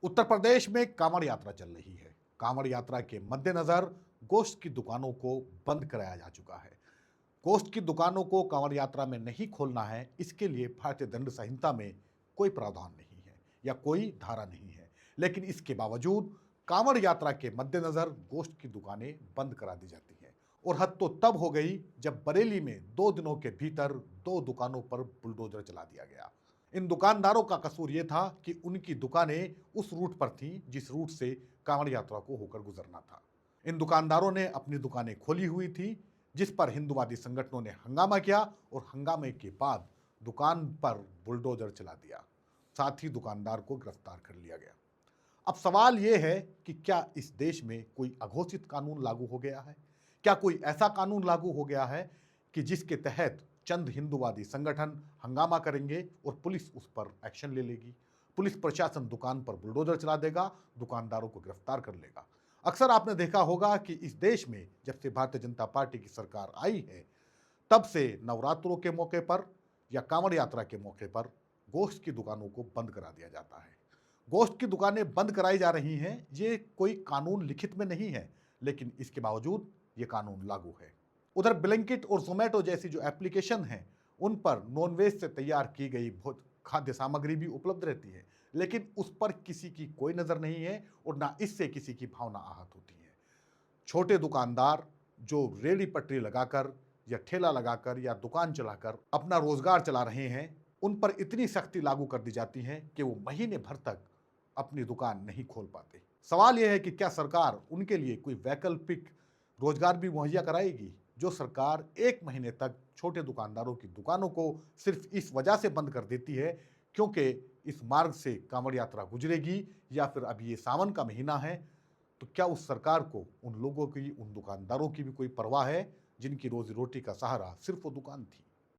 उत्तर प्रदेश में कांवड़ यात्रा चल रही है। कांवड़ यात्रा के मद्देनजर गोश्त की दुकानों को बंद कराया जा चुका है। गोश्त की दुकानों को कांवड़ यात्रा में नहीं खोलना है, इसके लिए भारतीय दंड संहिता में कोई प्रावधान नहीं है या कोई धारा नहीं है, लेकिन इसके बावजूद कांवड़ यात्रा के मद्देनजर गोश्त की दुकानें बंद करा दी जाती हैं। और हद तो तब हो गई जब बरेली में 2 दिनों के भीतर 2 दुकानों पर बुलडोजर चला दिया गया। इन दुकानदारों का कसूर यह था कि उनकी दुकानें उस रूट पर थीं जिस रूट से कांवड़ यात्रा को होकर गुजरना था। इन दुकानदारों ने अपनी दुकानें खोली हुई थी, जिस पर हिंदुवादी संगठनों ने हंगामा किया और हंगामे के बाद दुकान पर बुलडोजर चला दिया। साथ ही दुकानदार को गिरफ्तार कर लिया गया। अब सवाल यह है कि क्या इस देश में कोई अघोषित कानून लागू हो गया है? क्या कोई ऐसा कानून लागू हो गया है कि जिसके तहत चंद हिंदुवादी संगठन हंगामा करेंगे और पुलिस उस पर एक्शन ले लेगी? पुलिस प्रशासन दुकान पर बुलडोजर चला देगा, दुकानदारों को गिरफ्तार कर लेगा। अक्सर आपने देखा होगा कि इस देश में जब से भारतीय जनता पार्टी की सरकार आई है, तब से नवरात्रों के मौके पर या कांवड़ यात्रा के मौके पर गोश्त की दुकानों को बंद करा दिया जाता है। गोश्त की दुकानें बंद कराई जा रही हैं, ये कोई कानून लिखित में नहीं है, लेकिन इसके बावजूद ये कानून लागू है। उधर ब्लिंकिट और जोमेटो जैसी जो एप्लीकेशन हैं, उन पर नॉनवेज से तैयार की गई बहुत खाद्य सामग्री भी उपलब्ध रहती है, लेकिन उस पर किसी की कोई नज़र नहीं है और ना इससे किसी की भावना आहत होती है। छोटे दुकानदार जो रेहड़ी पटरी लगाकर या ठेला लगाकर या दुकान चलाकर अपना रोजगार चला रहे हैं, उन पर इतनी सख्ती लागू कर दी जाती है कि वो महीने भर तक अपनी दुकान नहीं खोल पाते। सवाल यह है कि क्या सरकार उनके लिए कोई वैकल्पिक रोजगार भी मुहैया कराएगी? जो सरकार 1 महीने तक छोटे दुकानदारों की दुकानों को सिर्फ इस वजह से बंद कर देती है क्योंकि इस मार्ग से कांवड़ यात्रा गुजरेगी, या फिर अभी ये सावन का महीना है, तो क्या उस सरकार को उन लोगों की, उन दुकानदारों की भी कोई परवाह है जिनकी रोजी रोटी का सहारा सिर्फ वो दुकान थी?